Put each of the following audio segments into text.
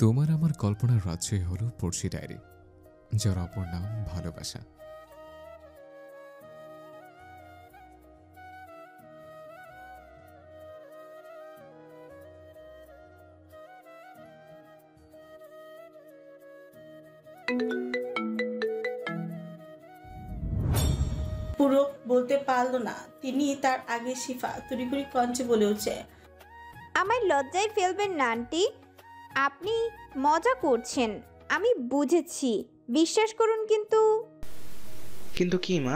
তোমার আমার কল্পনার রাজ্যই হলো পড়শি ডায়েরি, যার অপর নাম ভালোবাসা। পুরো বলতে পারল না তিনি, তার আগে শিফা তড়িঘড়ি কঞ্চে বলে উঠছে, আমায় লজ্জায় ফেলবেন না আন্টি, আপনি মজা করছেন, আমি বুঝেছি, বিশ্বাস করুন। কিন্তু কিন্তু কি মা?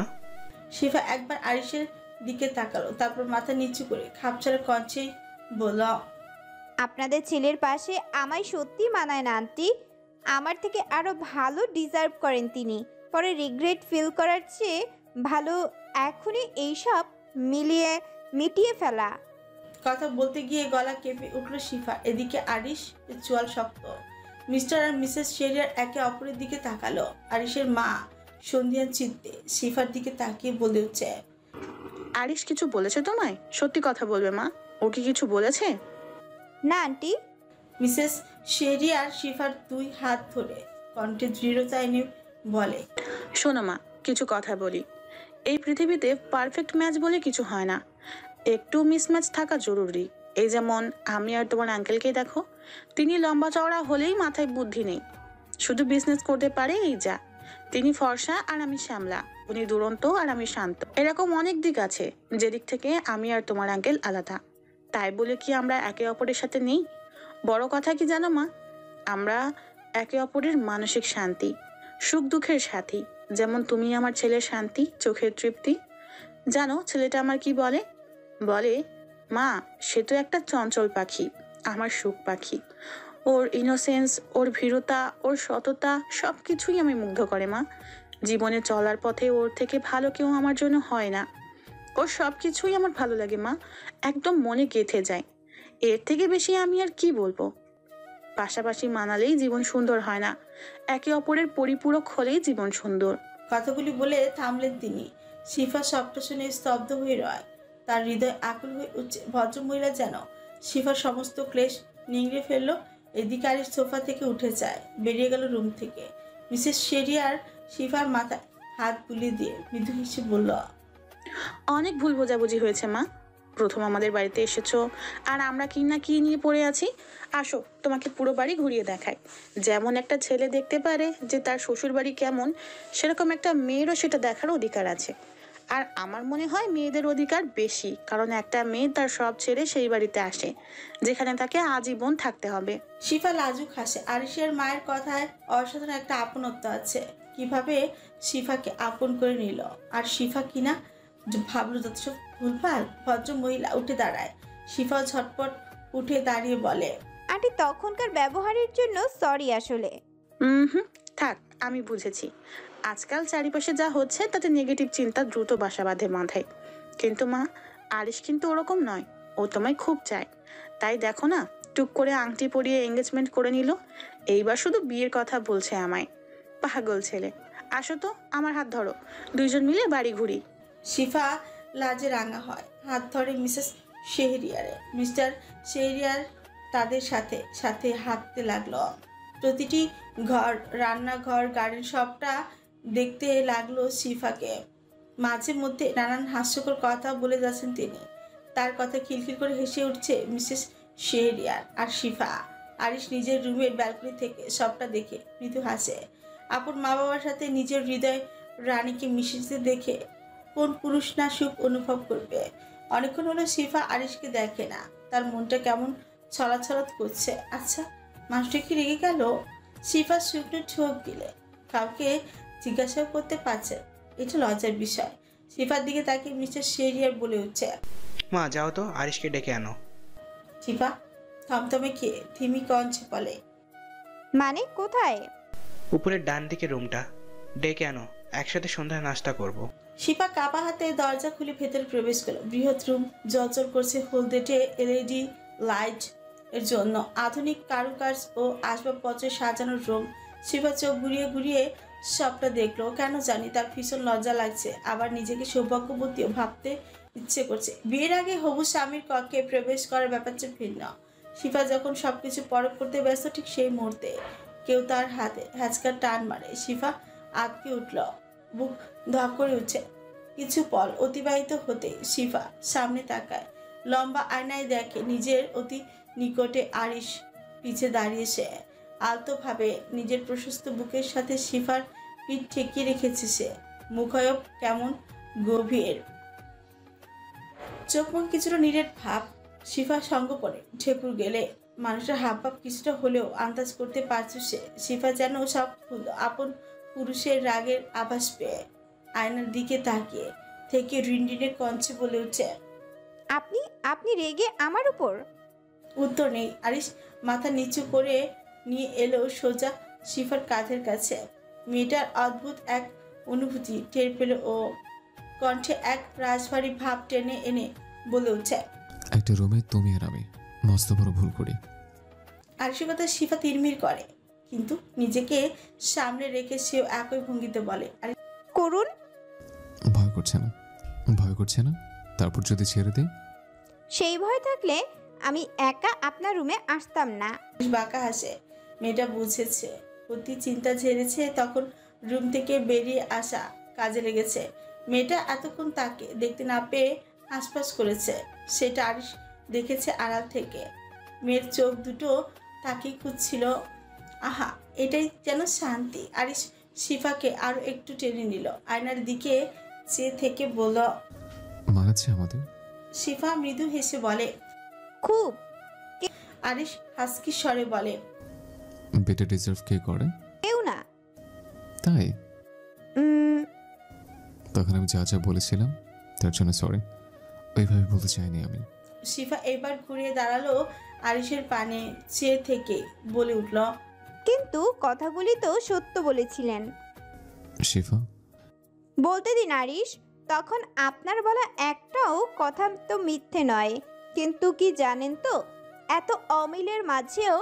শিফা একবার আরিশের দিকে তাকালো, তারপর মাথা নিচু করে খাপছাড়া কঞ্চে বলল, আপনাদের ছেলের পাশে আমায় সত্যি মানায় না আন্টি, আমার থেকে আরও ভালো ডিজার্ভ করেন তিনি। পরে রিগ্রেট ফিল করার চেয়ে ভালো এখনই এইসব মিটিয়ে ফেলা। কথা বলতে গিয়ে গলা কেঁপে উঠল শিফা। এদিকে আরিশ চোয়াল শক্ত। মিস্টার আর মিসেস শেরিয়ার একে অপরের দিকে তাকালো। আরিশের মা সন্ধিয়ান চিত্তে শিফার দিকে তাকিয়ে বলে উঠছে, আরিশ কিছু বলেছে তোমায়? সত্যি কথা বলবে মা, ও কি কিছু বলেছে? না আন্টি। মিসেস শেরিয়ার শিফার দুই হাত ধরে কণ্ঠে দৃঢ়তা এনে বলে, শোনো মা, কিছু কথা বলি। এই পৃথিবীতে পারফেক্ট ম্যাচ বলে কিছু হয় না, একটু মিসম্যাচ থাকা জরুরি। এই যেমন আমি আর তোমার আঙ্কেলকে দেখো, তিনি লম্বা চওড়া হলেই মাথায় বুদ্ধি নেই, শুধু বিজনেস করতে পারে এই যা। তিনি ফর্সা আর আমি শ্যামলা, উনি দুরন্ত আর আমি শান্ত। এরকম অনেক দিক আছে যেদিক থেকে আমি আর তোমার আঙ্কেল আলাদা। তাই বলে কি আমরা একে অপরের সাথে নেই? বড় কথা কি জানো মা, আমরা একে অপরের মানসিক শান্তি, সুখ দুঃখের সাথী। যেমন তুমি আমার ছেলের শান্তি, চোখের তৃপ্তি। জানো ছেলেটা আমার কি বলে? বলে, মা সে তো একটা চঞ্চল পাখি, আমার সুখ পাখি। ওর ইনোসেন্স, ওর ভীরুতা, ওর সততা সব কিছুই আমি মুগ্ধ করে মা। জীবনে চলার পথে ওর থেকে ভালো কেউ আমার জন্য হয় না। ওর সব কিছুই আমার ভালো লাগে মা, একদম মনে গেঁথে যায়। এর থেকে বেশি আমি আর কি বলবো। পাশাপাশি মানালেই জীবন সুন্দর হয় না, একে অপরের পরিপূরক হলেই জীবন সুন্দর। কথাগুলি বলে থামলেন তিনি। শিফা সবটা শুনে স্তব্ধ হয়ে রয়। তার হৃদয় আকুল হয়ে উঠছে। ভদ্রমহিলা যেন শিফার সমস্ত ক্লেশ নিংড়ে ফেলল। এদিকে আরিশ সোফা থেকে উঠে যায়, বেরিয়ে গেল রুম থেকে। মিসেস শেরিয়ার শিফার মাথায় হাত বুলিয়ে দিয়ে মৃদু হেসে বলল, অনেক ভুল বোঝাবুঝি হয়েছে মা। প্রথম আমাদের বাড়িতে এসেছো আর আমরা কি না কি নিয়ে পড়ে আছি। আসো তোমাকে পুরো বাড়ি ঘুরিয়ে দেখাই। যেমন একটা ছেলে দেখতে পারে যে তার শ্বশুর বাড়ি কেমন, সেরকম একটা মেয়েরও সেটা দেখার অধিকার আছে। আর আমার মনে হয় মেয়েদের অধিকার বেশি, কারণ একটা মেয়ে তার সব ছেড়ে সেই বাড়িতে আসে যেখানে তাকে আজীবন থাকতে হবে। শিফা লাজুক হাসে। আরিশের মায়ের কথায় অসাধারণ একটা আপনত্ব আছে। কিভাবে শিফাকে আপন করে নিল, আর শিফা কিনা ভাবলো যত সব ভুলভাল। ভদ্র মহিলা উঠে দাঁড়ায়। শিফা ঝটপট উঠে দাঁড়িয়ে বলে, আন্টি তখনকার ব্যবহারের জন্য সরি আসলে। হুম, থাক, আমি বুঝেছি। আজকাল চারিপাশে যা হচ্ছে তাতে নেগেটিভ চিন্তা দ্রুত বাসা বাঁধে মাথায়। কিন্তু মা, আরিশ কিন্তু ওরকম নয়, ও তোমায় খুব চায়। তাই দেখো না, টুক করে আংটি পরিয়ে এঙ্গেজমেন্ট করে নিল। এইবার শুধু বিয়ের কথা বলছে আমায়। পাগল ছেলে। আসো তো, আমার হাত ধরো, দুইজন মিলে বাড়ি ঘুরি। শিফা লাজে রাঙা হয়, হাত ধরে মিসেস শেহরিয়ারে। মিস্টার শেহরিয়ার তাদের সাথে সাথে হাঁটতে লাগলো। প্রতিটি ঘর, রান্নাঘর, গার্ডেন সবটা দেখতে লাগলো শিফাকে। মাঝে মধ্যে নানান হাস্যকর কথা বলে যাচ্ছেন তিনি। তার কথা খিলখিল করে হেসে উঠছে মিসেস শেহরিয়ার আর শিফা। আরিশ নিজের রুমের ব্যালকনি থেকে সবটা দেখে মৃদু হাসে। আপন মা বাবার সাথে নিজের হৃদয় রানীকে মিশিয়ে দেখে কোন পুরুষ না সুখ অনুভব করবে। অনেকক্ষণ হলো শিফা আরিশকে দেখে না। তার মনটা কেমন ছলাছলত করছে। আচ্ছা, মানুষটা কি রেগে গেল? শিফা শুকনো ঠোক গিলে কাউকে জিজ্ঞাসাও করতে পারছে, এটা লজ্জার বিষয়। শিফার দিকে তাকিয়ে মিস্টার শেরিয়ার বলে উঠছে, মা যাও তো, আরিশকে ডেকে আনো। শিফা থমথমে খেয়ে থিমি কঞ্চে বলে, মানে কোথায়? উপরের ডান দিকে রুমটা, ডেকে আনো, একসাথে সন্ধ্যায় নাস্তা করব। শিফা কাপা হাতে দরজা খুলে ভেতরে প্রবেশ করলো। বৃহৎ রুম জলজল করছে হলদেটে এলইডি লাইট এর জন্য। আধুনিক কারুকাজ ও আসবাবপত্রে সাজানোর রুম। শিফা চোখ ঘুরিয়ে ঘুরিয়ে সবটা দেখলো। কেন জানি তার ভীষণ লজ্জা লাগছে, আবার নিজেকে সৌভাগ্যবতীও ভাবতে ইচ্ছে করছে। বিয়ের আগে হবু স্বামীর কক্ষে প্রবেশ করার ব্যাপারটা ভিন্ন। শিফা যখন সবকিছু পরখ করতে ব্যস্ত, ঠিক সেই মুহূর্তে কেউ তার হাতে হ্যাচকা টান মারে। শিফা আঁতকে উঠল, বুক ধক করে উঠছে। কিছু পল অতিবাহিত হতে শিফা সামনে তাকায়, লম্বা আয়নায় দেখে নিজের অতি নিকটে আরিশ পিছে দাঁড়িয়ে। সে আলতোভাবে নিজের প্রশস্ত বুকের সাথে শিফার পিঠ ঠেকিয়ে রেখেছে। সে মুখায়ব কেমন গভীর, চোখ মুখ কিছুটা নিরেট ভাব। শিফা সঙ্গপরে ঠেকুর গেলে মানুষের হাবভাব কিছুটা হলেও আন্দাজ করতে পারছে সে। শিফা যেন সব আপন পুরুষের রাগের আভাস পেয়ে আয়নার দিকে তাকিয়ে থেকে রিনরিনে কঞ্চে বলে উঠছে, আপনি আপনি রেগে আমার উপর? উত্তর নেই। আরিশ মাথা নিচু করে নিয়ে এলো সোজা শিফার কাঁধের কাছে। মেয়েটার অদ্ভুত এক অনুভূতি টের পেল ও কণ্ঠে এক রাজভারী ভাব টেনে এনে বলে উঠছে, একটা রুমে তুমি আর আমি মস্ত বড় ভুল করি। আরিশের কথা শিফা তিরমির করে, কিন্তু নিজেকে সামনে রেখে সেও একই ভঙ্গিতে বলে, আরে করুন। ভয় করছে না? ভয় করছে না? তারপর যদি ছেড়ে দিই? সেই ভয় থাকলে আমি একা আপনার রুমে আসতাম না। বাঁকা হাসে। মেয়েটা বুঝেছে অতি চিন্তা ঝেড়েছে, তখন রুম থেকে বেরিয়ে আসা কাজে লেগেছে। মেয়েটা এতক্ষণ তাকে দেখতে না পেয়ে হাসপাস করেছে, সেটা আরিশ দেখেছে আড়াল থেকে। মেয়ের চোখ দুটো তাকে খুঁজছিল। আহা, এটাই যেন শান্তি। আরিশ শিফাকে আরো একটু টেনে নিল, আয়নার দিকে চেয়ে থেকে বলল, মানাচ্ছে আমাদের? শিফা মৃদু হেসে বলে, খুব। আরিশ হাসকি স্বরে বলে, বেটার ডিজার্ভ কে করে? কেউ না। তাই? উম, তখন আমি যা যা বলেছিলাম তার জন্য সরি, ওইভাবে বলতে চাইনি আমি। শিফা এবার ঘুরিয়ে দাঁড়ালো আরিশের পানে চেয়ে থেকে বলে উঠল, কিন্তু কথাগুলি তো সত্য বলেছিলেন। শিফা, বলতে দিন আরিশ, তখন আপনার বলা একটাও কথা তো মিথ্যে নয়। কিন্তু কি জানেন তো, এত অমিলের মাঝেও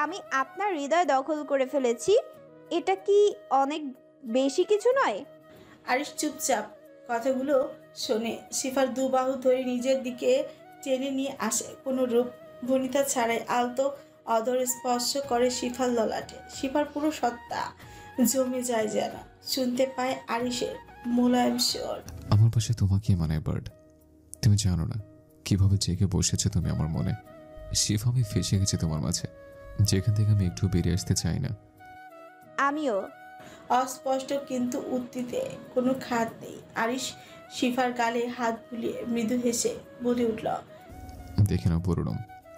আমি আপনার হৃদয় দখল করে ফেলেছি। এটা কি অনেক বেশি কিছু নয়? আরিশ চুপচাপ কথাগুলো শোনে। শিফার দুবাহু ধরে নিজের দিকে টেনে নিয়ে আসে, কোনো রূপ ভনিতা ছাড়াই আলতো অদর স্পর্শ করে শিফার ললাটে। শিফার পুরো সত্তা জমে যায় যেন, শুনতে পায় আরিশের মোলায়েম স্বর, আমার পাশে তোমাকে মানায় বার্ড। তুমি জানো না কিভাবে জেগে বসেছো তুমি আমার মনে। শিফা, আমি ফেসে গেছি তোমার মাঝে, যেখান থেকে আমি একটু বেরিয়ে আসতে চাই না। আমিও। অস্পষ্ট কিন্তু উত্তিতে কোনো খাত নেই। আরিশ শিফার গালে হাত বুলিয়ে মৃদু হেসে বলে উঠল, দেখে নাও পুরোনো,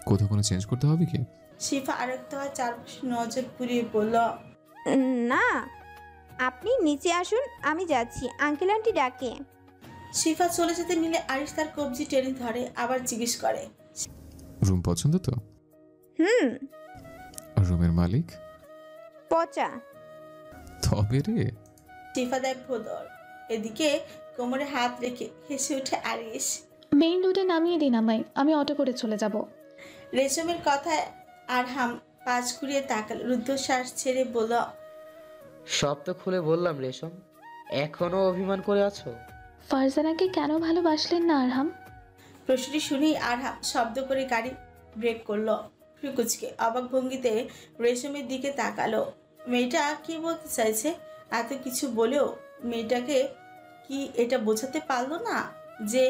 কোথাও কোনো চেঞ্জ করতে হবে কি? শিফা আরেকটা চারপাশে নজর ঘুরিয়ে বলল, না, আপনি নিচে আসুন, আমি যাচ্ছি, আঙ্কেল আন্টি ডাকে। শিফা চলে যেতে নিলে আরিশ তার কবজি টেনে ধরে, আবার জিজ্ঞেস করে, রুম পছন্দ তো? হুম। রুমের মালিক? পচা। তবে রে। শিফা দেয় ভোদর। এদিকে কোমরে হাত রেখে হেসে উঠে আরিশ। মেইন রোডে নামিয়ে দিন আমায়, আমি অটো করে চলে যাব। রেশমের কথায় আরহাম পাশ ঘুরিয়ে তাকাল, রুদ্ধশ্বাস ছেড়ে বলল, সব তো খুলে বললাম রেশম, এখনো অভিমান করে আছো? ফারজানাকে কেন ভালোবাসলেন না আরহাম? প্রশ্নটি শুনেই আরহাম শব্দ করে গাড়ি ব্রেক করলো। ফ্রিকুচকে অবাক ভঙ্গিতে রেশমের দিকে তাকালো। মেয়েটা কি বলতে চাইছে? এত কিছু বলেও মেয়েটাকে কি এটা বোঝাতে পারলো না যে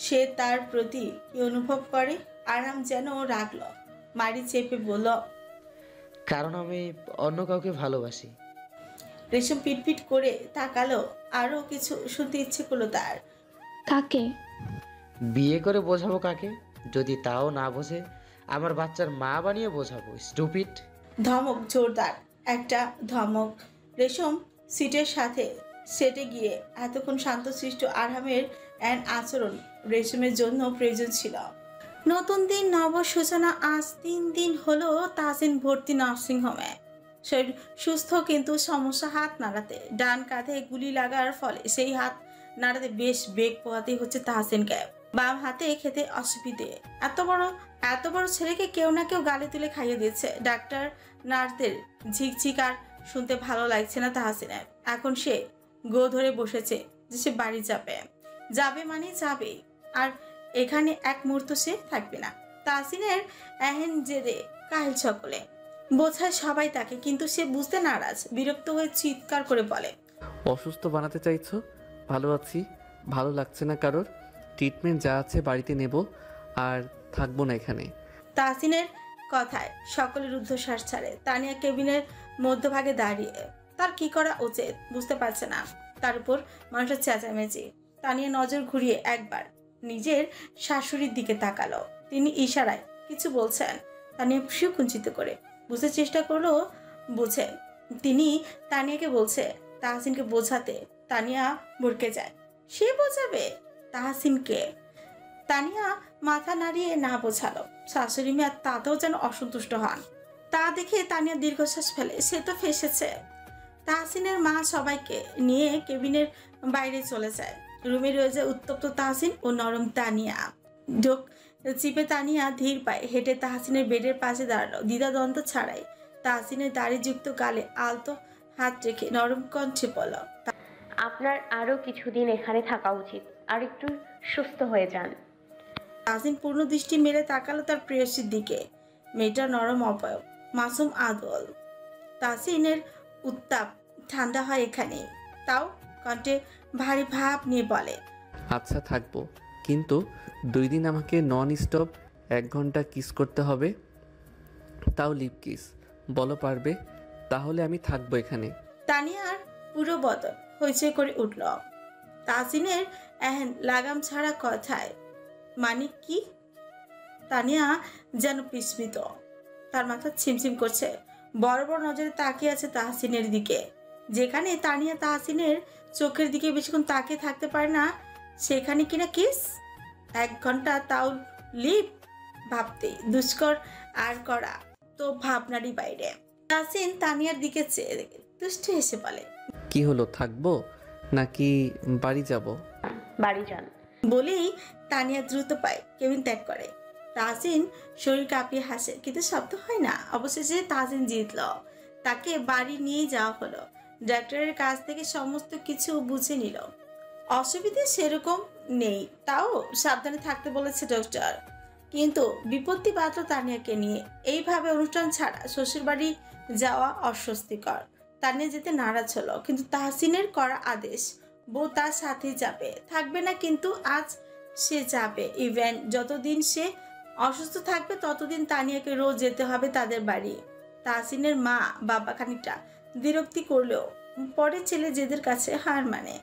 সে তার প্রতি কি অনুভব করে? আরহাম যেন রাখলো, মারি চেপে বলল, কারণ আমি অন্য কাউকে ভালোবাসি। রেশম পিটপিট করে তাকালো, আরো কিছু শুনতে ইচ্ছে করলো তার। কাকে? বিয়ে করে বোঝাবো কাকে? যদি তাও না বোঝে, আমার বাচ্চার মা বানিয়ে বোঝাবো। স্টুপিড। ধমক, জোরদার একটা ধমক। রেশম সিটের সাথে সেটে গিয়ে এতক্ষণ শান্তশিষ্ট আরহামের আচরণ রেশমের জন্য প্রয়োজন ছিল। নতুন দিন, নব সূচনা। আজ 3 দিন হলো তাহসিন ভর্তি নার্সিংহোমে। শরীর সুস্থ কিন্তু সমস্যা হাত নাড়াতে। ডান কাঁধে গুলি লাগার ফলে সেই হাত নাড়াতে বেশ বেগ পোহাতে হচ্ছে তাহসিনকে। বাম হাতে খেতে অসুবিধে। এত বড় ছেলেকে কেউ না কেউ গালে তুলে খাইয়ে দিচ্ছে। ডাক্তার নার্সদের ঝিকঝিক আর শুনতে ভালো লাগছে না তাহসিনের। এখন সে গো ধরে বসেছে যে সে বাড়ি যাবে মানে যাবে, আর এখানে এক মুহূর্ত সে থাকবে না। তাহসিনের এহেন জেদে কাহিল সকলে, বোঝায় সবাই তাকে, কিন্তু সে বুঝতে নারাজ। বিরক্ত হয়ে চিৎকার করে বলে, অসুস্থ বানাতে চাইছো? ভালো আছি, ভালো লাগছে না কারোর। ট্রিটমেন্ট যা আছে বাড়িতে নেব, আর থাকবো না এখানে। তাহসিনের কথায় সকলে রুদ্ধশ্বাস ছাড়ে। তানিয়া কেবিনের মধ্যভাগে দাঁড়িয়ে, তার কি করা উচিত বুঝতে পারছে না। তার উপর মানুষের চেঁচামেচি। তানিয়া নজর ঘুরিয়ে একবার নিজের শাশুড়ির দিকে তাকালো। তিনি ইশারায় কিছু বলছেন। তানিয়া ভ্রু কুঞ্চিত করে বুঝতে চেষ্টা করলো বুঝে তিনি তানিয়াকে বলছে তাহসিনকে বোঝাতে। তানিয়া ভড়কে যায়। সে বোঝাবে তাহসিনকে? তানিয়া মাথা নাড়িয়ে না বোঝালো। শাশুড়ি মেয়ে তাতেও যেন অসন্তুষ্ট হন। তা দেখে তানিয়া দীর্ঘশ্বাস ফেলে। সে তো ফেসেছে। তাহসিনের মা সবাইকে নিয়ে কেবিনের বাইরে চলে যায়। রুমে রয়েছে উত্তপ্ত তাহসিন ও নরম তানিয়া। ঢোক চিপে তানিয়া ধীর পায়ে হেঁটে তাহসিনের বেডের পাশে দাঁড়ালো, দ্বিধাদ্বন্দ্ব ছাড়াই। তাহসিনের দাড়িযুক্ত গালে আলতো হাত রেখে নরম কণ্ঠে বলল, আপনার আরও কিছুদিন এখানে থাকা উচিত, আর একটু সুস্থ হয়ে যান। তাহসিন পূর্ণ দৃষ্টি মেলে তাকালো তার প্রেয়সীর দিকে। মেয়েটার নরম অবয়ব, মাসুম আদল। তাহসিনের উত্তাপ ঠান্ডা হয় এখানে। তাও কণ্ঠে ভারী ভাব নিয়ে বলে, আচ্ছা থাকবো, কিন্তু 2 দিন আমাকে নন স্টপ 1 ঘন্টা কিস করতে হবে, তাও লিপ কিস। বলো পারবে? তাহলে আমি থাকবো এখানে। তানিয়ার পুরো বদন হইচই করে উঠল। তাহসিনের এহেন লাগাম ছাড়া কথায় মানে কি? তানিয়া যেন বিস্মিত। তার মাথা ছিমছিম করছে। বড় বড় নজরে তাকিয়ে আছে তাহসিনের দিকে। যেখানে তানিয়া তাহসিনের চোখের দিকে বেশিক্ষণ তাকিয়ে থাকতে পারে না, সেখানে কিনা কিস 1 ঘন্টা, তাও লিপ। ভাবতেই দুষ্কর আর করা তো ভাবনারই বাইরে। তাহসিন তানিয়ার দিকে চেয়ে দুষ্ট হেসে বলে, কি হলো, থাকবো নাকি বাড়ি যাব? বাড়ি যান। বলেই তানিয়া দ্রুত পায় কেবিন ত্যাগ করে। তাহসিন শরীর কাঁপিয়ে হাসে, কিন্তু শব্দ হয় না। অবশেষে তাহসিন জিতল। তাকে বাড়ি নিয়ে যাওয়া হলো। ডাক্তারের কাছ থেকে সমস্ত কিছু বুঝে নিল। অসুবিধে সেরকম নেই, তাও সাবধানে থাকতে বলেছে ডক্টর। কিন্তু বিপত্তি বাঁধল তানিয়াকে নিয়ে। এইভাবে অনুষ্ঠান ছাড়া শ্বশুর বাড়ি যাওয়া অস্বস্তিকর। তানিয়া যেতে নারাজ হলো, কিন্তু তাহসিনের করা আদেশ, বউ তার সাথেই যাবে, থাকবে না। কিন্তু আজ সে যাবে। ইভেন যতদিন সে অসুস্থ থাকবে ততদিন তানিয়াকে রোজ যেতে হবে তাদের বাড়ি। তাহসিনের মা বাবা খানিকটা বিরক্তি করলেও পরে ছেলে জেদের কাছে হার মানে।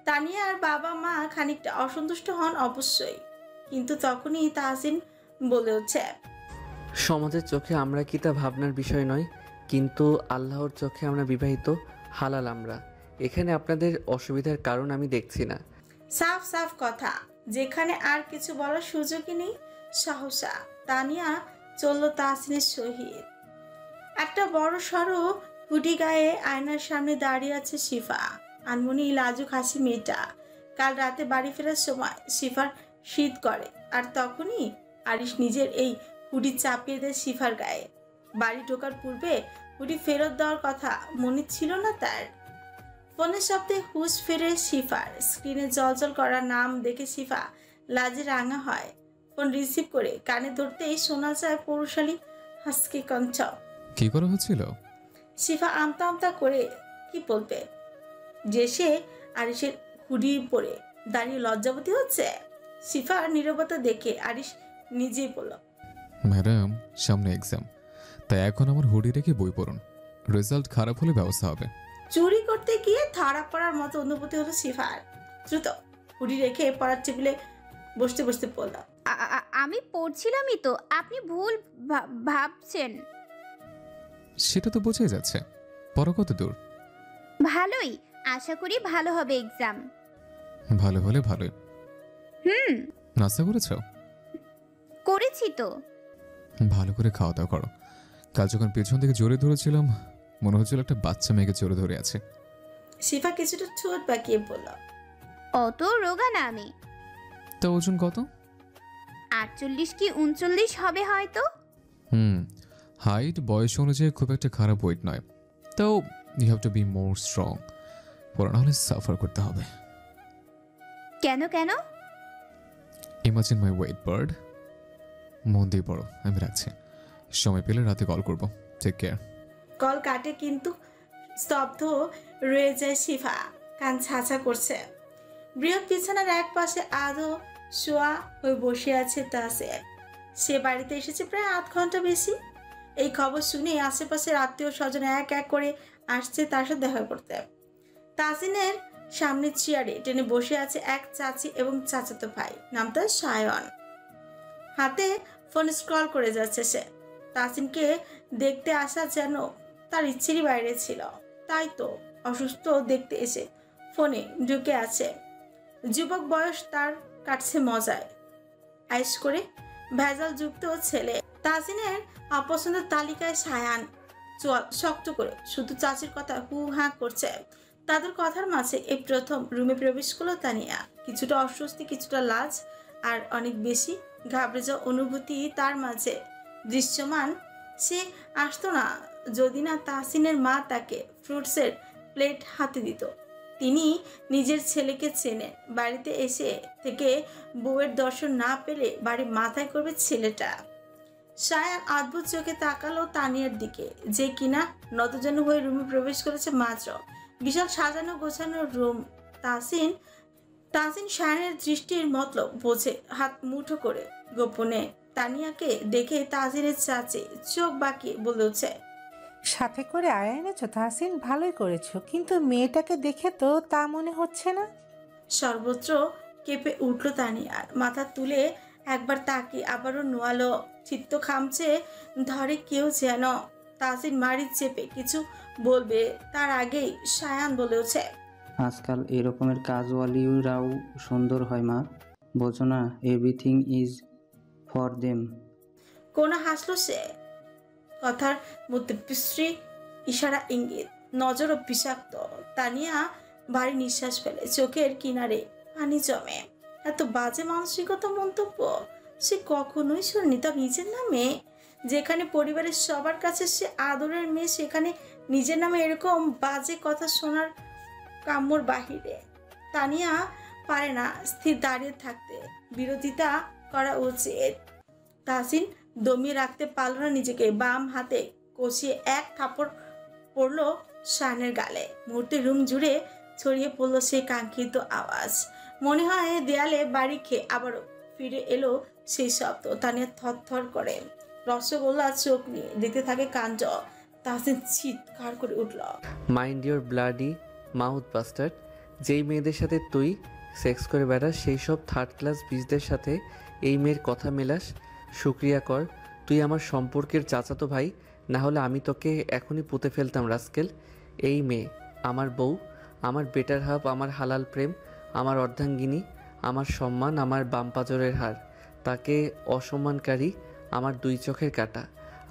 তানিয়া আর বাবা মা খানিকটা অসন্তুষ্ট হন অবশ্যই, কিন্তু তখনই তাহসিন বলে উঠছে, সমাজের চোখে আমরা কি তা ভাবনার বিষয় নয়, কিন্তু আল্লাহর চোখে আমরা বিবাহিত, হালাল আমরা। এখানে আপনাদের অসুবিধার কারণ আমি দেখছি না। সাফ সাফ কথা, যেখানে আর কিছু বলার সুযোগই নেই। সহসা তানিয়া চলল তাহসিনের সহিত। একটা বড় সড়ো হুডি গায়ে আয়নার সামনে দাঁড়িয়ে আছে শিফা। আনমনি লাজুক হাসি মেয়েটা। কাল রাতে বাড়ি ফেরার সময় শিফার শীত করে, আর তখনই আরিশ নিজের এই হুডি চাপিয়ে দেয় শিফার গায়ে। বাড়ি ঢোকার পূর্বে হুডি ফেরত দেওয়ার কথা মনে ছিল না তার। ফোনের শব্দে হুশ ফেরে শিফার। স্ক্রিনে জলজল করা নাম দেখে শিফা লাজে রাঙা হয়। ফোন রিসিভ করে কানে ধরতেই শোনা যায় পৌরুষালী হাসকি কণ্ঠ। কি করা হচ্ছিল? শিফা আমতা আমতা করে কি বলবে যে সে আরিশের হুডি পরে দাঁড়িয়ে লজ্জাবতী হচ্ছে। শিফার নীরবতা দেখে আরিশ নিজেই বলল, ম্যাডাম সামনে এক্সাম, তাই এখন আমার হুডি রেখে বই পড়ুন, রেজাল্ট খারাপ হলে ব্যবস্থা হবে। চুরি করতে গিয়ে ধরা পড়ার মতো অনুভূতি হলো শিফার। দ্রুত হুডি রেখে পড়ার টেবিলে বসতে বসতে পড়ল, আমি পড়ছিলামই তো, আপনি ভুল ভাবছেন। সেটা তো বোঝাই যাচ্ছে। পড়া কত দূর? ভালোই, আশা করি ভালো হবে এক্সাম। ভালো হলে ভালোই। হুম, নাস্তা করেছো? করেছি তো। ভালো করে খাওয়া দাওয়া করো। কাল যখন পেছন থেকে জোরে ধরেছিলাম মনে হচ্ছিল একটা বাচ্চা মেয়েকে জোরে ধরে আছে। শিফা কিছুটা ঠোঁট বাঁকিয়ে বলল, অত রোগা না আমি। তা ওজন কত? 48 কি 39 হবে হয়তো। হাইট বয়স অনুযায়ী খুব একটা খারাপ ওয়েট নয়, তাও you have to be more strong. পড়া না হলে সাফার করতে হবে। কেন কেন? Imagine my weight bird. মন দিয়ে পড়ো, আমি রাখছি। সময় পেলে রাতে কল করবো। Take care. কল কাটে কিন্তু স্তব্ধ রয়ে যায় শিফা। কান ছাছা করছে। বৃহৎ বিছানার এক পাশে আদো শোয়া হয়ে বসে আছে তাসিন। সে বাড়িতে এসেছে প্রায় 8 ঘন্টা বেশি। এই খবর শুনে আশেপাশের আত্মীয় স্বজন এক এক করে আসছে তার সাথে দেখা করতে। তাসিনের সামনে চেয়ারে টেনে বসে আছে এক চাচি এবং চাচাতো ভাই, নামটা সায়ন। হাতে ফোন স্ক্রল করে যাচ্ছে সে। তাসিনকে দেখতে আসা যেন তার ইচ্ছেরই বাইরে ছিল। তাই তো অসুস্থ দেখতে এসে ফোনে ঢুকে আছে। যুবক বয়স তার কাটছে মজায়। আইস করে ভেজাল যুক্ত ছেলে। তাসিনের অপছন্দের তালিকায় সায়ান চোয়াল শক্ত করে শুধু চাচির কথা হু হা করছে। তাদের কথার মাঝে এই প্রথম রুমে প্রবেশ করলো তানিয়া। কিছুটা অস্বস্তি, কিছুটা লাজ আর অনেক বেশি ঘাবড়ে যাওয়া অনুভূতি তার মাঝে দৃশ্যমান। সে আসতো না যদি না তাসিনের মা তাকে ফ্রুটসের প্লেট হাতে দিত। তিনি নিজের ছেলেকে চেনে। বাড়িতে এসে থেকে বউয়ের দর্শন না পেলে বাড়ি মাথায় করবে ছেলেটা। সায়ান অদ্ভুত চোখে তাকালো তানিয়ার দিকে, যে কিনা নতজানু হয়ে রুমে প্রবেশ করেছে মাত্র। বিশাল সাজানো গোছানো রুম। তাসিন সায়ানের দৃষ্টির মতলব বোঝে। হাত মুঠো করে গোপনে তানিয়াকে দেখে তাসিনের চাচি চোখ বাঁকিয়ে বলে উঠছে, সাথে করে আয়া এনেছো তাহসিন, ভালোই করেছো, কিন্তু মেয়েটাকে দেখে তো তা মনে হচ্ছে না। সর্বত্র কেঁপে উঠল তানিয়ার। মাথা তুলে একবার তাকিয়ে আবারও নোয়ালো। চিত্ত খামচে ধরে কেউ যেন। তাসিন মারি চেপে কিছু বলবে তার আগেই সায়ান বলে উঠছে, আজকাল এরকমের কাজওয়ালিরাও সুন্দর হয় মা, বোঝো না? Everything is for them. কোনা হাসলো সে। কথার মধ্যে বিশ্রী ইশারা ইঙ্গিত, নজরও বিষাক্ত। তানিয়া ভারী নিঃশ্বাস ফেলে, চোখের কিনারে পানি জমে। এত বাজে মানসিকতা মন্তব্য সে কখনোই শুনেনি তার নিজের নামে। যেখানে পরিবারের সবার কাছে সে আদরের মেয়ে, সেখানে নিজের নামে এরকম বাজে কথা শোনার কাম্যর বাহিরে। তানিয়া পারে না স্থির দাঁড়িয়ে থাকতে, বিরোধিতা করা উচিত। তাসিন দমিয়ে রাখতে পারল না নিজেকে। বাম হাতে কষিয়ে এক থাপড় পড়ল শানের গালে। মুহূর্তে রুম জুড়ে ছড়িয়ে পড়ল সেই কাঙ্ক্ষিত আওয়াজ। মনে হয় দেয়ালে বাড়ি খেয়ে আবারও ফিরে এলো সেই শব্দ। তানিয়া থরথর করে রসগোল্লা চোখ নিয়ে দেখতে থাকে কাঞ্জ। তাসিন চিৎকার করে উঠল, mind your bloody mouth bastard. যেই মেয়েদের সাথে তুই সেক্স করে বেড়াস, সেই সব থার্ড ক্লাস বিচদের সাথে এই মেয়ের কথা মেলাস। শুক্রিয়া কর তুই আমার সম্পর্কের চাচাতো ভাই, না হলে আমি তোকে এখনই পুঁতে ফেলতাম রাস্কেল। এই মেয়ে আমার বউ, আমার বেটার হাফ, আমার হালাল প্রেম, আমার অর্ধাঙ্গিনী, আমার সম্মান, আমার বাম পাঁজরের হাড়। তাকে অসম্মানকারী আমার 2 চোখের কাঁটা।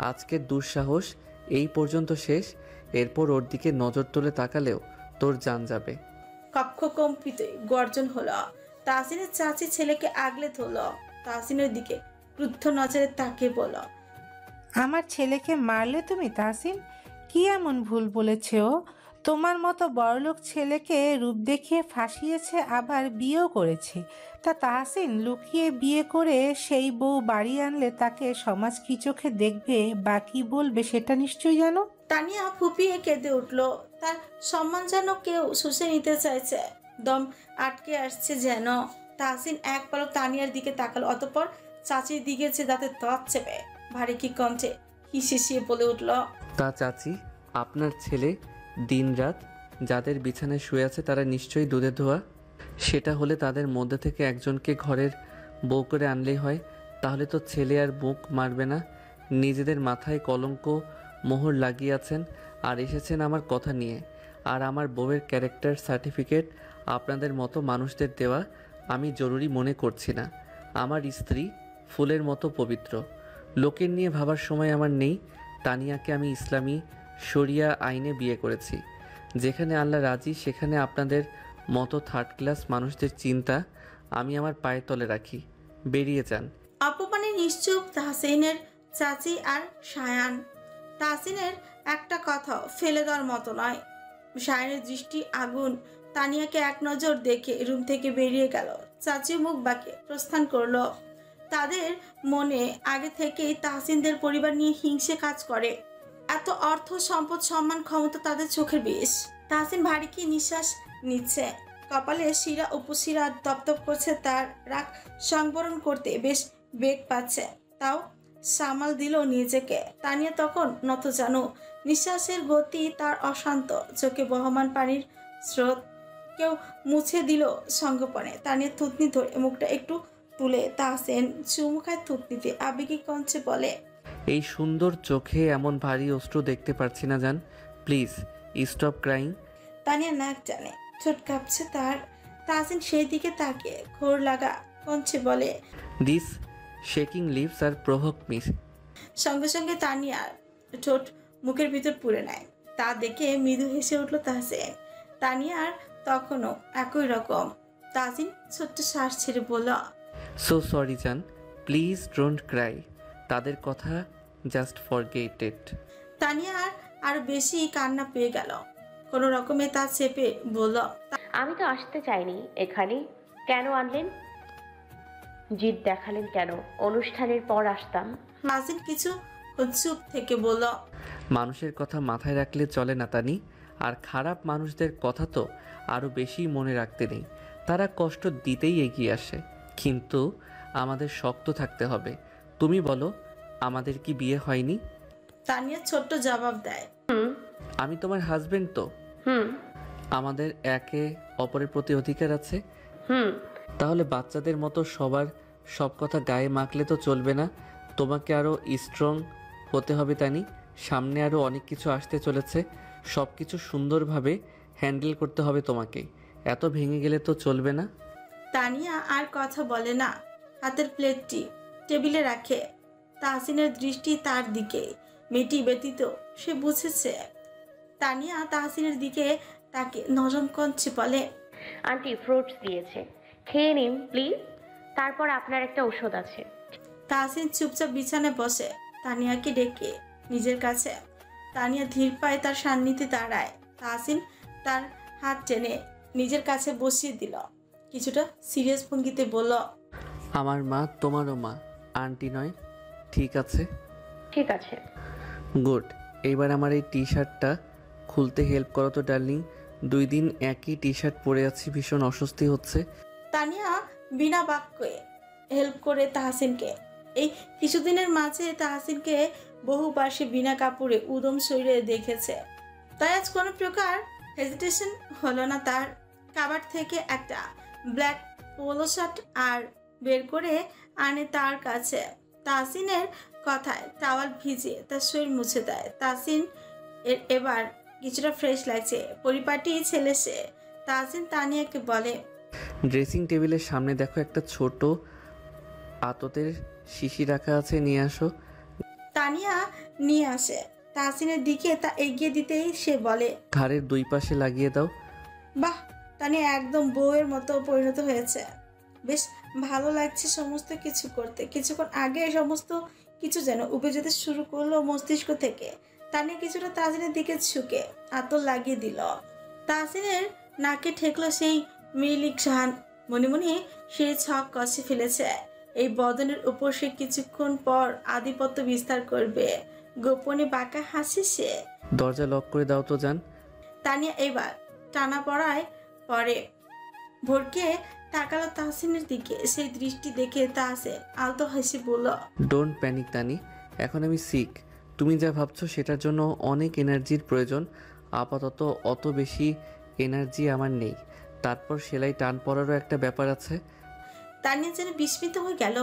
আজকের দুঃসাহস এই পর্যন্ত শেষ। এরপর ওর দিকে নজর তুলে তাকালেও তোর জান যাবে। কক্ষ কম্পিত গর্জন হলো। তাসিনের চাচি ছেলেকে আগলে ধরল। তাসিনের দিকে ক্রুদ্ধ নজরে তাকিয়ে বলল, আমার ছেলেকে মারলে তুমি তাহসিন? কি এমন ভুল বলেছে ও? তোমার মতো বড়লোক ছেলেকে রূপ দেখিয়ে ফাঁসিয়েছে, আবার বিয়েও করেছে। তা তাহসিন লুকিয়ে বিয়ে করে সেই বউ বাড়ি আনলে তাকে সমাজ কি চোখে দেখবে বা কি বলবে সেটা নিশ্চয়ই জানো। তানিয়া ফুপিয়ে কেঁদে উঠল। তার সম্মান যেন কেউ শুষে নিতে চাইছে। দম আটকে আসছে যেন। তাহসিন এক পলক তানিয়ার দিকে তাকালো, অতঃপর চাচির দিকে যে দাঁতে দাঁত চেপে ভারী কি কণ্ঠে হিসিয়ে বলে উঠল, তা চাচি, আপনার ছেলে দিনরাত যাদের বিছানায় শুয়ে আছে তারা নিশ্চয়ই দুধে ধোয়া। সেটা হলে তাদের মধ্যে থেকে একজনকে ঘরের বউ করে আনলেই হয়। তাহলে তো ছেলে আর মুখ মারবে না। নিজেদের মাথায় কলঙ্ক মোহর লাগিয়েছেন আর এসেছেন আমার কথা নিয়ে। আর আমার বউয়ের ক্যারেক্টার সার্টিফিকেট আপনাদের মতো মানুষদের দেওয়া আমি জরুরি মনে করছি না। আমার স্ত্রী ফুলের মতো পবিত্র। লোকের নিয়ে ভাবার সময় আমার নেই। তানিয়াকে আমি ইসলামী শরিয়া আইনে বিয়ে করেছি। যেখানে আল্লাহ রাজি সেখানে আপনাদের মতো থার্ড ক্লাস মানুষদের চিন্তা আমি আমার পায়ের তলে রাখি। বেরিয়ে যান। অপমানে নিশ্চুপ তাহসিনের চাচি আর সায়ান। তাহসিনের একটা কথা ফেলে দেওয়ার মতো নয়। সায়ানের দৃষ্টি আগুন। তানিয়াকে এক নজর দেখে রুম থেকে বেরিয়ে গেল। চাচি মুখ বাঁকিয়ে প্রস্থান করলো। তাদের মনে আগে থেকেই তাহসিনদের পরিবার নিয়ে হিংসে কাজ করে। এত অর্থ সম্পদ সম্মান ক্ষমতা তাদের চোখের বিষ। তাহসিন ভারী কি নিঃশ্বাস নিচ্ছে, কপালে শিরা উপশিরা দপদপ করছে, তার রাগ সংবরণ করতে বেশ বেগ পাচ্ছে, তাও সামাল দিল নিজেকে। তানিয়া তখন নত জানু, নিঃশ্বাসের গতি তার অশান্ত, চোখে বহমান পানির স্রোত। কেউ মুছে দিল সঙ্গোপনে। তানিয়া থুতনি ধরে মুখটা একটু তুলে তাহসিন চুমু খায় থুতনিতে, আবেগী কঞ্চে বলে, এই সুন্দর চোখে এমন ভারী অশ্রু দেখতে পারছি না জান, প্লিজ স্টপ ক্রাইং। তানিয়া নাক টানে, ঠোঁট কাঁপছে তার। তাহসিন সেই দিকে তাকিয়ে ঘোর লাগা কঞ্চে বলে, this shaking lips are provoke miss. সঙ্গে সঙ্গে তানিয়ার ঠোঁট মুখের ভিতর পুড়ে নেয়। তা দেখে মৃদু হেসে উঠল তাহসিন। তানিয়ার তখনও একই রকম। তাহসিন ছোট্ট শ্বাস ছেড়ে বলল, সো সরি জান, প্লিজ ডোন্ট ক্রাই। তাদের কথা জাস্ট ফরগেট ইট। তানিয়ার আর বেশি কান্না পেয়ে গেল। কোনো রকমে তা চেপে বলল, আমি তো আসতে চাইনি এখানে, কেন আনলেন? জিদ দেখালেন কেন? অনুষ্ঠানের পর আসতাম। তাহসিন কিছু চুপ থেকে বলল, মানুষের কথা মাথায় রাখলে চলে না তানি, আর খারাপ মানুষদের কথা তো আরও বেশি মনে রাখতে নেই। তারা কষ্ট দিতেই এগিয়ে আসে, কিন্তু আমাদের শক্ত থাকতে হবে। তুমি বলো, আমাদের কি বিয়ে হয়নি? তানিয়া ছোট্ট জবাব দেয়, আমি তোমার হাজবেন্ড তো। আমাদের একে অপরের প্রতি অধিকার আছে। তাহলে বাচ্চাদের মতো সবার সব কথা গায়ে মাখলে তো চলবে না। তোমাকে আরও স্ট্রং হতে হবে তানি। সামনে আরও অনেক কিছু আসতে চলেছে, সব কিছু সুন্দরভাবে হ্যান্ডেল করতে হবে তোমাকে। এত ভেঙে গেলে তো চলবে না। তানিয়া আর কথা বলে না, হাতের প্লেটটি টেবিলে রাখে। তাহসিনের দৃষ্টি তার দিকে, মেয়েটি ব্যতীত সে বুঝেছে। তানিয়া তাহসিনের দিকে তাকে নরম কঞ্চে বলে, আন্টি ফ্রুটস দিয়েছে, খেয়ে নিন প্লিজ, তারপর আপনার একটা ওষুধ আছে। তাহসিন চুপচাপ বিছানায় বসে, তানিয়াকে ডেকে নিজের কাছে। তানিয়া ধীর পায়ে তার সান্নিধ্যে দাঁড়ায়। তাহসিন তার হাত টেনে নিজের কাছে বসিয়ে দিল, কিছুটা সিরিয়াস ভঙ্গিতে বলল, আমার মা তোমারও মা, আন্টি নয়, ঠিক আছে? ঠিক আছে। গুড। এইবার আমার এই টি শার্টটা খুলতে হেল্প করো তো ডার্লিং। 2 দিন একই টি শার্ট পরে আছি, ভীষণ অস্বস্তি হচ্ছে। তানিয়া বিনা বাক্যে হেল্প করে তাহসিনকে। এই কিছুদিনের মাঝে তাহসিনকে বহুবার সে বিনা কাপড়ে উদম শরীরে দেখেছে, তাই আজ কোনো প্রকার হেজিটেশন হলো না তার। কাবার্ড থেকে একটা ব্ল্যাক পোলো শার্ট আর বের করে আনে তার কাছে। তাহসিনের কথায় টাওয়াল ভিজিয়ে তার শরীর মুছে দেয়। তাহসিন এবার কিছুটা ফ্রেশ লাগছে, পরিপাটি ছেলে সে। তাহসিন তানিয়াকে বলে, ড্রেসিং টেবিলের সামনে দেখো একটা ছোট আততের শিশি রাখা আছে, নিয়ে আসো। তানিয়া নিয়ে আসে। তাহসিনের দিকে তা এগিয়ে দিতেই সে বলে, ঘাড়ের 2 পাশে লাগিয়ে দাও। বাহ, তানিয়া একদম বউয়ের মতো পরিণত হয়েছে। বেশ ভালো লাগছে সমস্ত কিছু করতে। কিছুক্ষণ আগে সমস্ত কিছু যেন উবে যেতে শুরু করলো মস্তিষ্ক থেকে। তানিয়া কিছুটা তাহসিনের দিকে ঝুঁকে আতর লাগিয়ে দিল। তাহসিনের নাকে ঠেকলো সেই মিলিক শাহান। মনে মনে সে ছক কষে ফেলেছে, এই বদনের উপর সে কিছুক্ষণ পর আধিপত্য বিস্তার করবে। গোপনে বাঁকা হাসি সে। দরজা লক করে দাও তো জান। তানিয়া এবার টানা পড়ায় পরে ভোরকে তাকালো তাহসিনের দিকে। সেই দৃষ্টি দেখে তাহসিন আলতো হাসি বলল, ডোন্ট প্যানিক তানি, এখন আমি সিক। তুমি যা ভাবছো সেটার জন্য অনেক এনার্জির প্রয়োজন। আপাতত অত বেশি এনার্জি আমার নেই। তারপর সেলাই টান পড়ারও একটা ব্যাপার আছে। তানিয়া যেন বিস্মিত হয়ে গেল।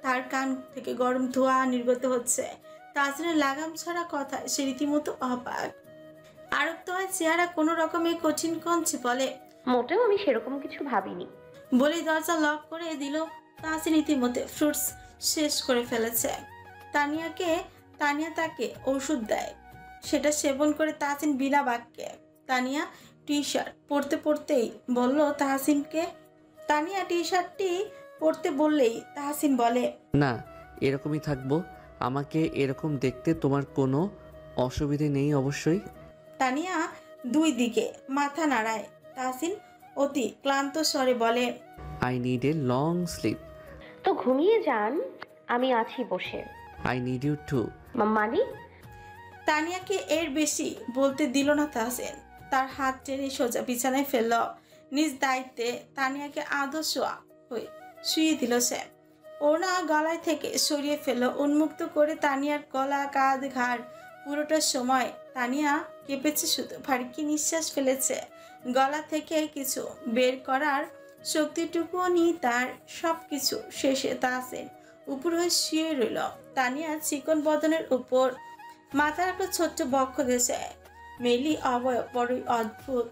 তার কান থেকে গরম ধোঁয়া নির্গত হচ্ছে। তাহসিনের লাগাম ছাড়া কথা সে রীতিমতো অবাক। আরক্ত হয় চেহারা কোনো রকমের কঠিন কঞ্চে বলে, মোটেও আমি সেরকম কিছু ভাবিনি। বলেই দরজা লক করে দিল। তাহসিন ইতিমধ্যে ফ্রুটস শেষ করে ফেলেছে। তানিয়া তাকে ওষুধ দেয়, সেটা সেবন করে তাহসিন বিনা বাক্যে। তানিয়া টি শার্ট পরতে পরতেই বলল তাহসিনকে। তানিয়া টি শার্টটি পরতে বললেই তাহসিন বলে, না, এরকমই থাকবো। আমাকে এরকম দেখতে তোমার কোনো অসুবিধে নেই অবশ্যই। তানিয়া 2 দিকে মাথা নাড়ায়। তাহসিন অতি ক্লান্ত স্বরে বলে, I need a long sleep. তো ঘুমিয়ে যান, আমি আছি বসে। I need you too. মানে? তানিয়াকে এর বেশি বলতে দিল না তাহসিন। তার হাত টেনে সোজা বিছানায় ফেলল। নিজ দায়িত্বে তানিয়াকে আদর্শ হয়ে শুয়ে দিল সে। ওনা গলায় থেকে সরিয়ে ফেলল, উন্মুক্ত করে তানিয়ার গলা, কাঁধ, ঘাড় পুরোটা সময় তানিয়া কেঁপেছে, শুধু ভারী নিঃশ্বাস ফেলেছে। গলা থেকে কিছু বের করার শক্তিটুকুও নেই তার। সব কিছু শেষে তাহসিন উপর হয়ে শুয়ে রইল তানিয়ার চিকন বদনের উপর। মাথার একটা ছোট্ট বক্ষ দেশে মেলি অবয়ব বড়ই অদ্ভুত,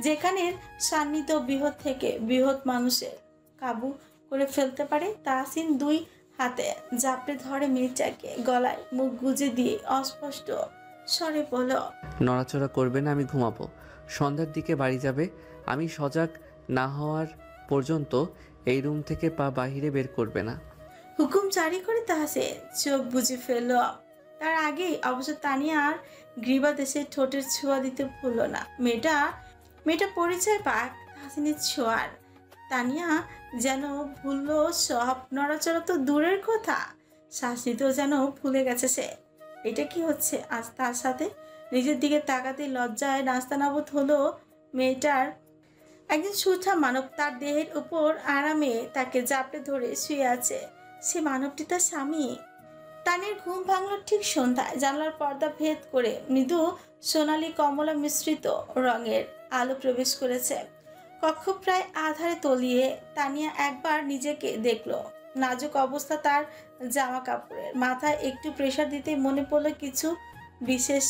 যেখানে সান্নিধ্য বৃহৎ থেকে বৃহৎ মানুষের কাবু করে ফেলতে পারে। তাহসিন দুই হাতে জাপড়ে ধরে মেয়েটাকে, গলায় মুখ গুজে দিয়ে অস্পষ্ট স্বরে বলল, নড়াচড়া করবে না, আমি ঘুমাবো। সন্ধ্যার দিকে বাড়ি যাবে। আমি সজাগ না হওয়ার পর্যন্ত এই রুম থেকে পা বাহিরে বের করবে না। হুকুম জারি করে তাহসিন চোখ বুজে ফেলল। তার আগেই অবশ্য তানিয়ার গ্রীবা দেশে ঠোঁটের ছোঁয়া দিতে ভুলল না। মেয়েটা পরিচয় পাক তাহসিনের ছোঁয়ার। তানিয়া যেন ভুলল সব, নড়াচড়া তো দূরের কথা, শ্বাস নিতেও যেন ভুলে গেছে সে। এটা কি হচ্ছে আজ তার সাথে? নিজের দিকে তাকাতে লজ্জায় নাস্তানাবুদ হলো মেয়েটার। একজন সুঠা মানব তার দেহের উপর আরামে তাকে জাপটে ধরে শুয়ে আছে। সে মানবটি তার স্বামী। তানের ঘুম ভাঙল ঠিক সন্ধ্যায়। জানলার পর্দা ভেদ করে মৃদু সোনালী কমলা মিশ্রিত রঙের আলো প্রবেশ করেছে। কক্ষ প্রায় আধারে তলিয়ে। তানিয়া একবার নিজেকে দেখল। নাজুক অবস্থা তার জামা কাপড়ের। মাথায় একটু প্রেসার দিতে মনে পড়লো কিছু বিশেষ।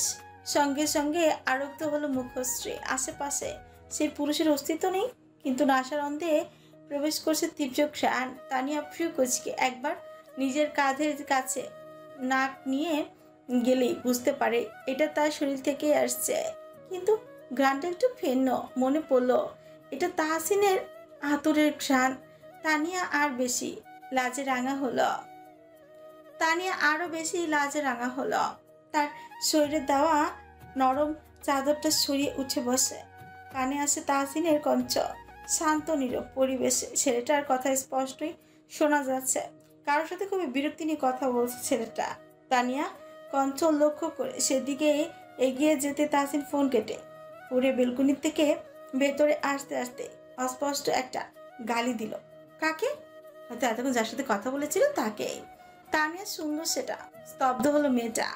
সঙ্গে সঙ্গে আরক্ত হলো মুখশ্রী। আশেপাশে সেই পুরুষের অস্তিত্ব নেই, কিন্তু নাসার অন্ধে প্রবেশ করছে তীব্র ঘ্রাণ। তানিয়া ফ্রু কুচকে একবার নিজের কাঁধের কাছে নাক নিয়ে গেলেই বুঝতে পারে এটা তার শরীর থেকে আসছে, কিন্তু ঘ্রাণটা একটু ভিন্ন। মনে পড়ল এটা তাহসিনের আতরের ঘ্রাণ। তানিয়া আর বেশি লাজে রাঙা হলো। আরো বেশি লাজে রাঙা হলো। তার শরীরে দেওয়া নরম চাদরটা সরিয়ে উঠে বসে। কানে আসে তাহসিনের কঞ্চ। শান্ত নীরব পরিবেশে ছেলেটার কথা স্পষ্টই শোনা যাচ্ছে। কারোর সাথে খুবই বিরক্তি নিয়ে কথা বলছে ছেলেটা। তানিয়া কঞ্চ লক্ষ্য করে সেদিকে এগিয়ে যেতে তাহসিন ফোন কেটে পুরে বেলকুনি থেকে ভেতরে আসতে আসতে অস্পষ্ট একটা গালি দিল। কাকে? হয়তো এতক্ষণ যার সাথে কথা বলেছিল তাকে। তানিয়া সুন্দর সেটা। স্তব্ধ হলো মেয়েটা।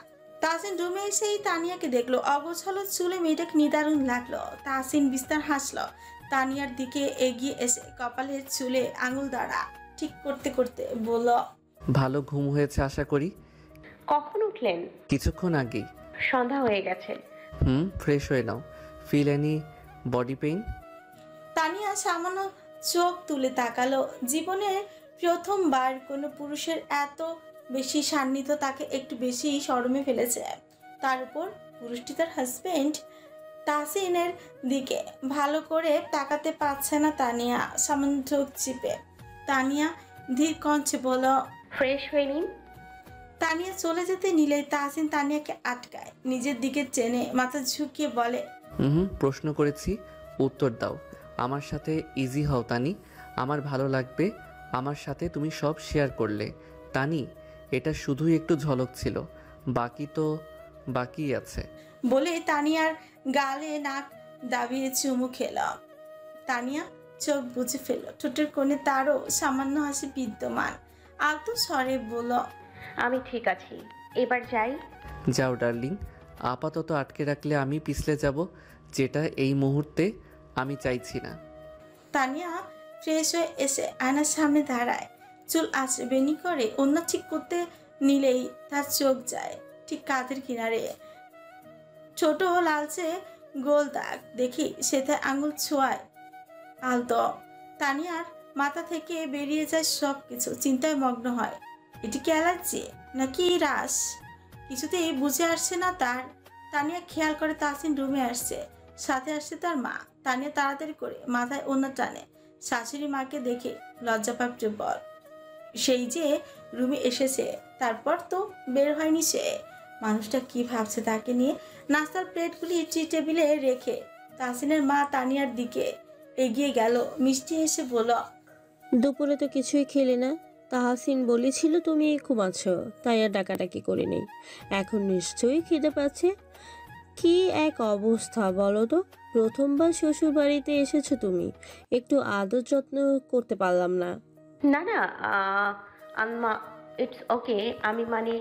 তাহসিন রুমে এসেই তানিয়াকে দেখলো। অগোছালো চুলে মেয়েটাকে নিদারুণ লাগলো। তাহসিন বিস্তার হাসলো। তানিয়ার দিকে এগিয়ে এসে কপালের চুলে আঙুল দ্বারা ঠিক করতে করতে বলল, ভালো ঘুম হয়েছে আশা করি। কখন উঠলেন? কিছুক্ষণ আগেই। সন্ধ্যা হয়ে গেছে। ফ্রেশ হয়ে নাও। Feel any body pain? Tania সামান্য চোখ তুলে তাকালো। জীবনের প্রথমবার কোনো পুরুষের এত বেশি সান্নিধ্য তাকে একটু বেশি শরমে ফেলেছে। তার উপর পুরুষটি তার হাজবেন্ড। তাহসিনের দিকে ভালো করে তাকাতে পারছে না তানিয়া। সামান্য চোখ চিপে তানিয়া ধীর কণ্ঠে বলল, ফ্রেশ হয়ে নিন। তানিয়া চলে যেতে নিলেই তাহসিন তানিয়াকে আটকায়। নিজের দিকে টেনে মাথা ঝুঁকিয়ে বলে, প্রশ্ন করেছি, উত্তর দাও। আমার সাথে ইজি হও তানি, আমার ভালো লাগবে। আমার সাথে তুমি সব শেয়ার করলে। তানি, এটা শুধুই একটু ঝলক ছিল, বাকি তো বাকি আছে। বলে তানিয়ার গালে নাক দাবিয়ে চুমু খেল। তানিয়া চোখ বুঝে ফেলল। ঠোঁটের কোণে তারও সামান্য হাসি বিদ্যমান। আলতো স্বরে বলল, আমি ঠিক আছি, এবার যাই। যাও ডার্লিং, আপাতত আটকে রাখলে আমি পিছলে যাব, যেটা এই মুহূর্তে আমি চাইছি না। তানিয়া ফ্রেশ হয়ে এসে আয়নার সামনে দাঁড়ায়। চুল আঁচড়ে বেনি করে অন্য ঠিক করতে নিলেই তার চোখ যায় ঠিক কাঁধের কিনারে। ছোট লালচে গোল দাগ দেখি সেটা আঙুল ছোঁয়ায় আলতো। তানিয়ার মাথা থেকে বেরিয়ে যায় সব কিছু। চিন্তায় মগ্ন হয়। এটি কি অ্যালার্জি নাকি রাশ? কিছুতেই বুঝে আসছে না তার। তানিয়া খেয়াল করে তাহসিন রুমে আসছে, সাথে আসছে তার মা। তানিয়া তাড়াতাড়ি করে মাথায় অন্য টানে। শাশুড়ি মাকে দেখে লজ্জা পায় প্রবল। সেই যে রুমে এসেছে, তারপর তো বের হয়নি সে। মানুষটা কি ভাবছে তাকে নিয়ে? নাস্তার প্লেটগুলি টি টেবিলে রেখে তাহসিনের মা তানিয়ার দিকে এগিয়ে গেল। মিষ্টি এসে বলল, দুপুরে তো কিছুই খেলে না, তাহসিন বলেছিল তুমি ঘুমাচ্ছো, তাই আর ডাকাডাকি করে নেই। এখন নিশ্চয়ই খিদে পাচ্ছে। কি এক অবস্থা বলো তো, প্রথমবার শ্বশুর বাড়িতে এসেছো তুমি, একটু আদর যত্ন করতে পারলাম না। না না, আম্মা ইটস ওকে। আমি মানে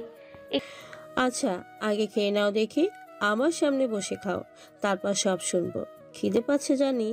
আচ্ছা আগে খেয়ে নাও দেখি, আমার সামনে বসে খাও, তারপর সব শুনবো। খিদে পাচ্ছে জানি,